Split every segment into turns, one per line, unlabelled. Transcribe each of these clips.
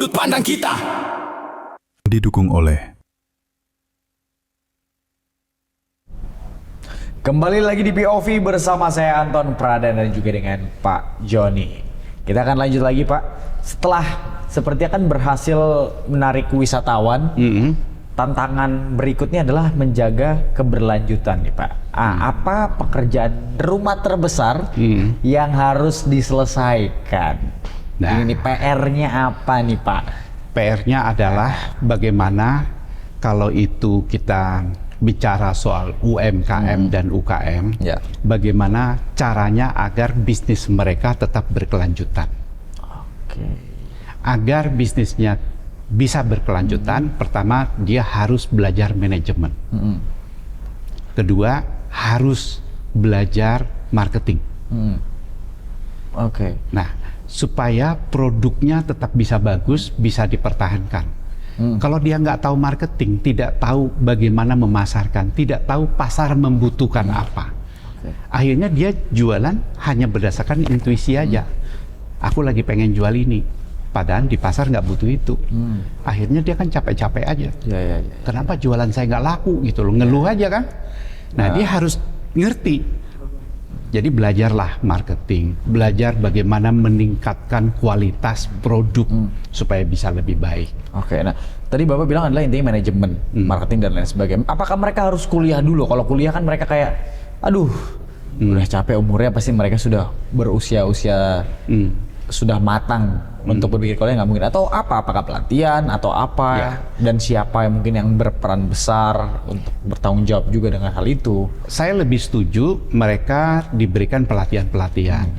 sudut pandang kita.
Didukung oleh
Kembali lagi di POV bersama saya Anton Pradana dan juga dengan Pak Joni. Kita akan lanjut lagi Pak. Setelah sepertinya kan berhasil menarik wisatawan, tantangan berikutnya adalah menjaga keberlanjutan nih Pak. Apa pekerjaan rumah terbesar yang harus diselesaikan?
Nah.
Ini PR-nya apa nih Pak?
PR-nya adalah bagaimana kalau itu kita bicara soal UMKM dan UKM,
Ya.
bagaimana caranya agar bisnis mereka tetap berkelanjutan.
Oke.
Agar bisnisnya bisa berkelanjutan, pertama dia harus belajar manajemen. Kedua, harus belajar marketing.
Oke.
Nah, supaya produknya tetap bisa bagus, bisa dipertahankan. Kalau dia nggak tahu marketing, tidak tahu bagaimana memasarkan, tidak tahu pasar membutuhkan apa, akhirnya dia jualan hanya berdasarkan intuisi aja. Aku lagi pengen jual ini, padahal di pasar nggak butuh itu. Akhirnya dia kan capek-capek aja.
Ya.
Kenapa jualan saya nggak laku gitu loh, ngeluh aja kan. Nah, dia harus ngerti. Jadi belajarlah marketing, belajar bagaimana meningkatkan kualitas produk supaya bisa lebih baik.
Oke, nah tadi Bapak bilang adalah intinya manajemen, marketing dan lain sebagainya. Apakah mereka harus kuliah dulu? Kalau kuliah kan mereka kayak, aduh, udah capek umurnya, pasti mereka sudah berusia-usia sudah matang untuk berpikir kuliah nggak mungkin. Atau apa? Apakah pelatihan atau apa?
Ya.
Dan siapa yang mungkin yang berperan besar untuk bertanggung jawab juga dengan hal itu?
Saya lebih setuju mereka diberikan pelatihan-pelatihan.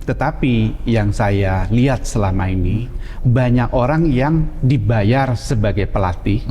Tetapi yang saya lihat selama ini, banyak orang yang dibayar sebagai pelatih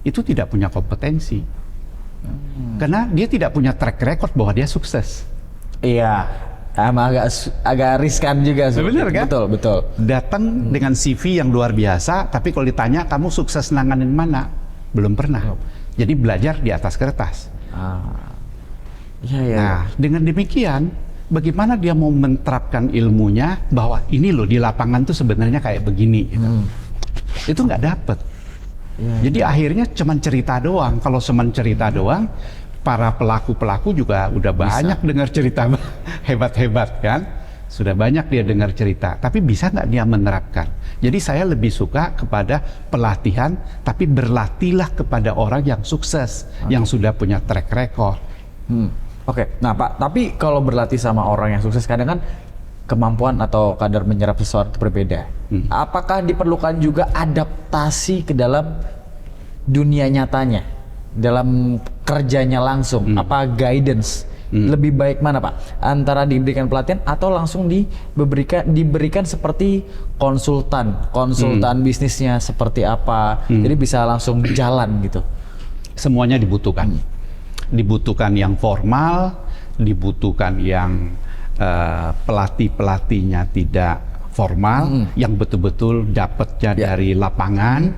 itu tidak punya kompetensi. Karena dia tidak punya track record bahwa dia sukses.
Iya, emang agak riskan juga.
Benar kan?
Betul.
Datang dengan CV yang luar biasa, tapi kalau ditanya kamu sukses nanganin mana? Belum pernah. Jadi belajar di atas kertas.
Iya.
Nah, dengan demikian, bagaimana dia mau menerapkan ilmunya bahwa ini loh di lapangan tuh sebenarnya kayak begini. Gitu. Itu nggak dapet. Jadi akhirnya cuman cerita doang. Kalau cuman cerita doang, para pelaku-pelaku juga udah banyak dengar cerita hebat-hebat kan. Sudah banyak dia dengar cerita, tapi bisa nggak dia menerapkan? Jadi saya lebih suka kepada pelatihan, tapi berlatihlah kepada orang yang sukses, yang sudah punya track record.
Oke, nah Pak, tapi kalau berlatih sama orang yang sukses kadang kan kemampuan atau kadar menyerap sesuatu berbeda. Apakah diperlukan juga adaptasi ke dalam dunia nyatanya, dalam kerjanya langsung? Apa guidance? Lebih baik mana Pak? Antara diberikan pelatihan atau langsung diberikan seperti konsultan bisnisnya seperti apa? Jadi bisa langsung jalan gitu.
Semuanya dibutuhkan. Dibutuhkan yang formal, dibutuhkan yang pelatihnya tidak formal, yang betul-betul dapatnya dari lapangan,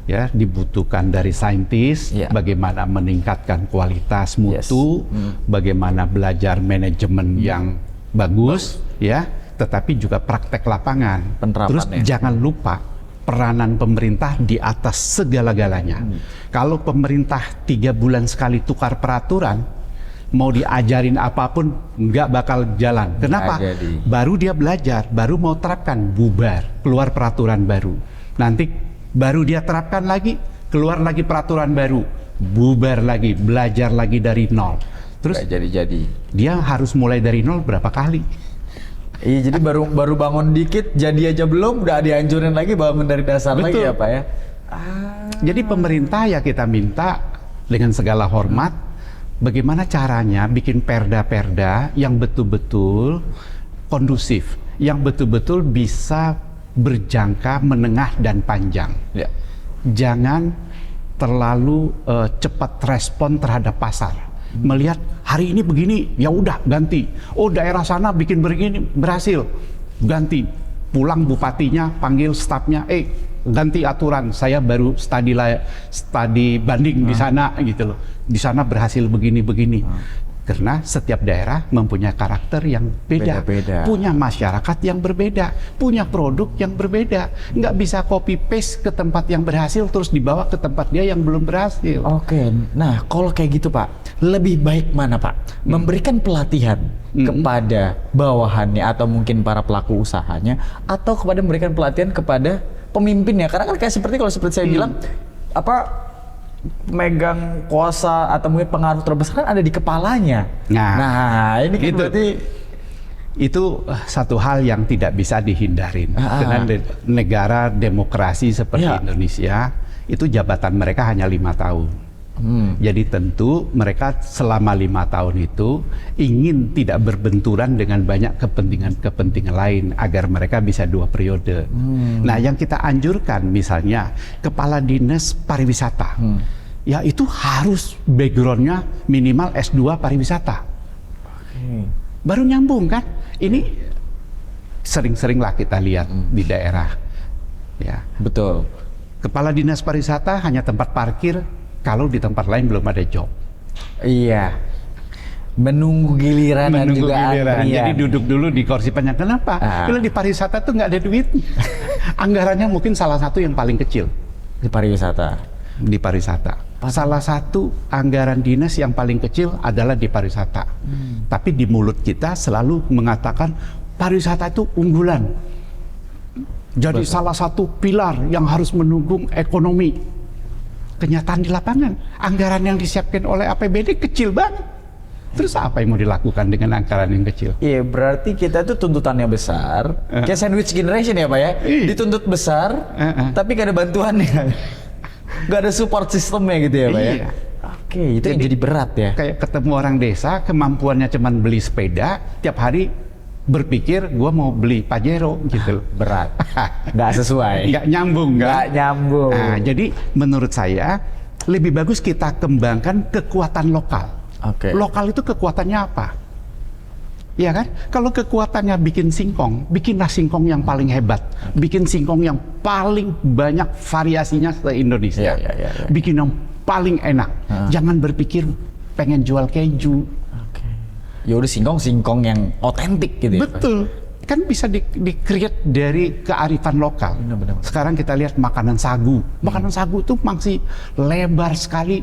ya, dibutuhkan dari saintis, bagaimana meningkatkan kualitas mutu, bagaimana belajar manajemen yang bagus, ya, tetapi juga praktek lapangan. Terus jangan lupa peranan pemerintah di atas segala-galanya. Kalau pemerintah 3 bulan sekali tukar peraturan, mau diajarin apapun nggak bakal jalan. Kenapa? Baru dia belajar, baru mau terapkan, bubar, keluar peraturan baru. Nanti baru dia terapkan lagi, keluar lagi peraturan baru, bubar lagi, belajar lagi dari nol. Terus dia harus mulai dari nol berapa kali?
Iya, jadi baru bangun dikit, jadi aja belum, udah dihancurin lagi, bangun dari dasar. Betul. Lagi ya Pak ya.
Jadi pemerintah ya kita minta dengan segala hormat, bagaimana caranya bikin perda-perda yang betul-betul kondusif, yang betul-betul bisa berjangka menengah dan panjang. Jangan terlalu cepat respon terhadap pasar. Melihat hari ini begini, ya udah ganti. Oh, daerah sana bikin begini berhasil, ganti. Pulang bupatinya panggil stafnya, ganti aturan. Saya baru studi banding di sana gitu loh. Di sana berhasil begini-begini. Karena setiap daerah mempunyai karakter yang beda,
Beda-beda.
punya masyarakat yang berbeda, punya produk yang berbeda. Nggak bisa copy paste ke tempat yang berhasil terus dibawa ke tempat dia yang belum berhasil.
Oke, nah kalau kayak gitu Pak, lebih baik mana Pak? Memberikan pelatihan kepada bawahannya atau mungkin para pelaku usahanya, atau kepada memberikan pelatihan kepada pemimpinnya? Karena kan kayak kalau seperti saya bilang, apa megang kuasa atau mungkin pengaruh terbesar kan ada di kepalanya. Nah ini kan berarti
itu satu hal yang tidak bisa dihindarin. Dengan negara demokrasi seperti Indonesia, itu jabatan mereka hanya 5 tahun. Jadi tentu mereka selama 5 tahun itu ingin tidak berbenturan dengan banyak kepentingan lain agar mereka bisa 2 periode. Nah, yang kita anjurkan misalnya kepala dinas pariwisata, ya itu harus backgroundnya minimal S2 pariwisata. Baru nyambung kan? Ini sering-seringlah kita lihat di daerah. Ya,
betul.
Kepala dinas pariwisata hanya tempat parkir. Kalau di tempat lain belum ada job.
Iya. Menunggu giliran dan juga antrian.
Jadi duduk dulu di kursi panjang. Kenapa? Karena di pariwisata tuh nggak ada duit. Anggarannya mungkin salah satu yang paling kecil.
Di pariwisata.
Di pariwisata. Salah satu anggaran dinas yang paling kecil adalah di pariwisata. Tapi di mulut kita selalu mengatakan pariwisata itu unggulan. Jadi salah satu pilar yang harus mendukung ekonomi. Kenyataan di lapangan, anggaran yang disiapkan oleh APBD kecil banget. Terus apa yang mau dilakukan dengan anggaran yang kecil?
Iya, berarti kita tuh tuntutannya besar. Kayak sandwich generation ya Pak ya? Dituntut besar, tapi gak ada bantuannya. Gak ada support sistemnya gitu ya Pak ya? Oke, itu yang jadi berat ya?
Kayak ketemu orang desa, kemampuannya cuma beli sepeda, tiap hari berpikir gue mau beli Pajero gitu.
Berat, nggak sesuai,
nggak nyambung kan?
Nggak nyambung.
Nah, jadi menurut saya lebih bagus kita kembangkan kekuatan lokal. Lokal itu kekuatannya apa? Ya kan? Kalau kekuatannya bikin singkong, bikinlah singkong yang paling hebat, bikin singkong yang paling banyak variasinya se-Indonesia, bikin yang paling enak. Jangan berpikir pengen jual keju.
Ya udah singkong yang otentik gitu ya.
Betul. Kan bisa di-create dari kearifan lokal.
Benar.
Sekarang kita lihat makanan sagu. Makanan sagu itu masih lebar sekali.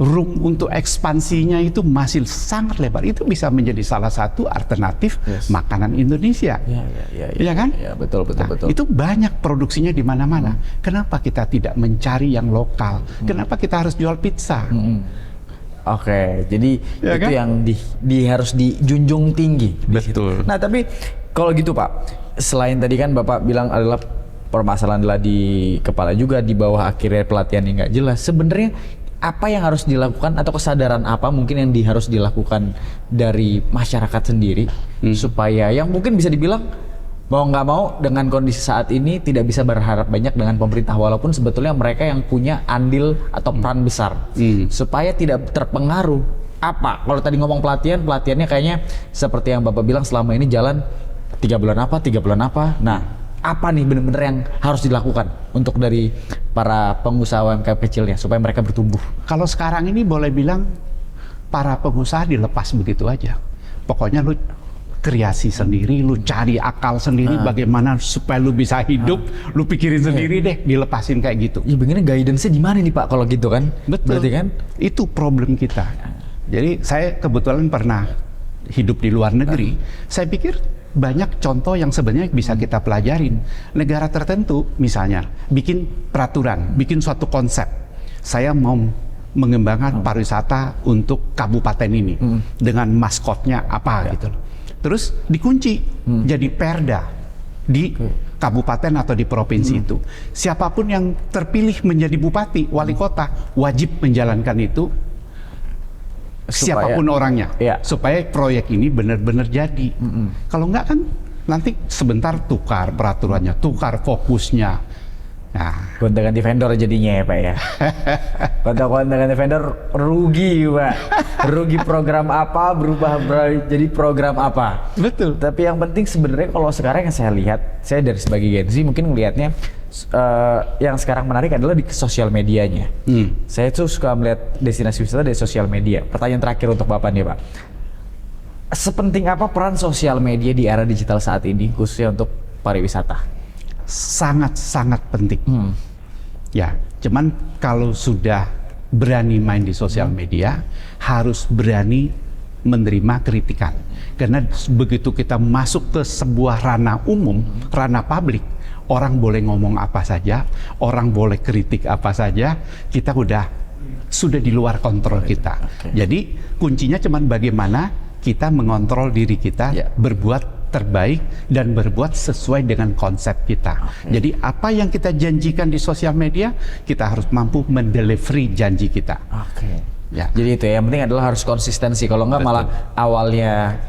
Room untuk ekspansinya itu masih sangat lebar. Itu bisa menjadi salah satu alternatif makanan Indonesia. Iya kan?
Ya, betul.
Itu banyak produksinya di mana-mana. Kenapa kita tidak mencari yang lokal? Kenapa kita harus jual pizza?
Oke, jadi
ya
itu
kan?
yang harus dijunjung tinggi.
Betul.
Nah, tapi kalau gitu Pak, selain tadi kan Bapak bilang adalah permasalahan adalah di kepala juga, di bawah akhirnya pelatihan yang nggak jelas. Sebenarnya apa yang harus dilakukan atau kesadaran apa mungkin yang harus dilakukan dari masyarakat sendiri supaya yang mungkin bisa dibilang mau nggak mau dengan kondisi saat ini tidak bisa berharap banyak dengan pemerintah walaupun sebetulnya mereka yang punya andil atau peran besar supaya tidak terpengaruh. Apa kalau tadi ngomong pelatihannya kayaknya seperti yang Bapak bilang selama ini jalan 3 bulan apa. Nah, apa nih benar-benar yang harus dilakukan untuk dari para pengusaha UMKM kecilnya supaya mereka bertumbuh?
Kalau sekarang ini boleh bilang para pengusaha dilepas begitu aja. Pokoknya lu kreasi sendiri, lu cari akal sendiri bagaimana supaya lu bisa hidup, lu pikirin sendiri deh, dilepasin kayak gitu.
Ya begini guidance-nya di mana nih Pak kalau gitu kan?
Betul.
Berarti kan?
Itu problem kita. Jadi saya kebetulan pernah hidup di luar negeri. Saya pikir banyak contoh yang sebenarnya bisa kita pelajarin. Negara tertentu misalnya bikin peraturan, bikin suatu konsep. Saya mau mengembangkan pariwisata untuk kabupaten ini dengan maskotnya apa gitu. Terus dikunci jadi perda di kabupaten atau di provinsi itu. Siapapun yang terpilih menjadi bupati, wali kota wajib menjalankan itu. Siapapun orangnya, supaya proyek ini benar-benar jadi. Kalau enggak kan nanti sebentar tukar peraturannya, tukar fokusnya. Nah,
gonta-ganti vendor jadinya ya Pak ya. Gonta-ganti vendor rugi Pak. Rugi program apa berubah jadi program apa.
Betul.
Tapi yang penting sebenarnya kalau sekarang yang saya lihat, saya dari sebagai Gen Z mungkin melihatnya yang sekarang menarik adalah di sosial medianya. Saya tuh suka melihat destinasi wisata dari sosial media. Pertanyaan terakhir untuk Bapak nih Pak. sepenting apa peran sosial media di era digital saat ini khususnya untuk pariwisata?
Sangat-sangat penting. Ya, cuman kalau sudah berani main di sosial media, harus berani menerima kritikan. Karena begitu kita masuk ke sebuah ranah umum, ranah publik, orang boleh ngomong apa saja, orang boleh kritik apa saja, kita sudah di luar kontrol kita. Jadi kuncinya cuman bagaimana kita mengontrol diri kita, berbuat terbaik dan berbuat sesuai dengan konsep kita. Jadi apa yang kita janjikan di sosial media, kita harus mampu mendelivery janji kita. Ya.
Jadi itu ya, yang penting adalah harus konsistensi. Kalau enggak malah awalnya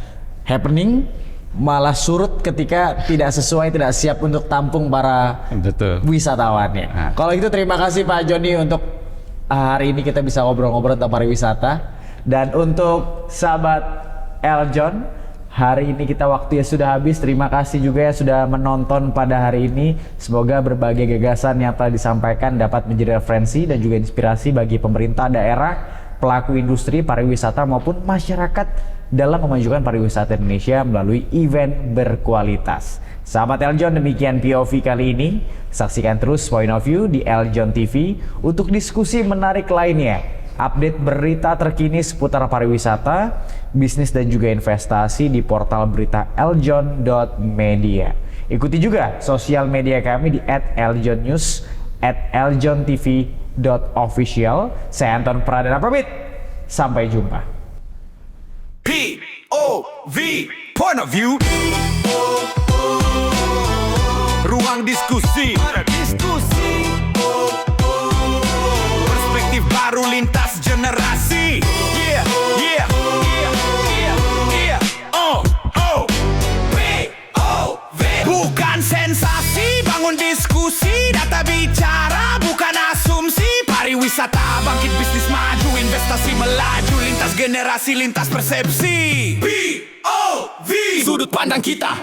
happening, malah surut ketika tidak sesuai, tidak siap untuk tampung para wisatawannya.
Nah.
Kalau itu terima kasih Pak Joni untuk hari ini kita bisa ngobrol-ngobrol tentang pariwisata. Dan untuk sahabat Eljon, hari ini kita waktunya sudah habis. Terima kasih juga ya sudah menonton pada hari ini. Semoga berbagai gagasan yang telah disampaikan dapat menjadi referensi dan juga inspirasi bagi pemerintah daerah, pelaku industri pariwisata maupun masyarakat dalam memajukan pariwisata Indonesia melalui event berkualitas. Sahabat Eljon, demikian POV kali ini. Saksikan terus Point of View di Eljon TV untuk diskusi menarik lainnya. Update berita terkini seputar pariwisata, bisnis dan juga investasi di portal berita eljon.media. Ikuti juga sosial media kami di @eljonnews, @eljontv.official. Saya Anton Pradana pamit. Sampai jumpa.
POV, Point of View. Ruang diskusi. Perspektif baru lintas generasi. Yeah. POV. Bukan sensasi, bangun diskusi, data bicara, bukan asumsi. Pariwisata bangkit, bisnis maju, investasi melaju, lintas generasi, lintas persepsi. POV, sudut pandang kita.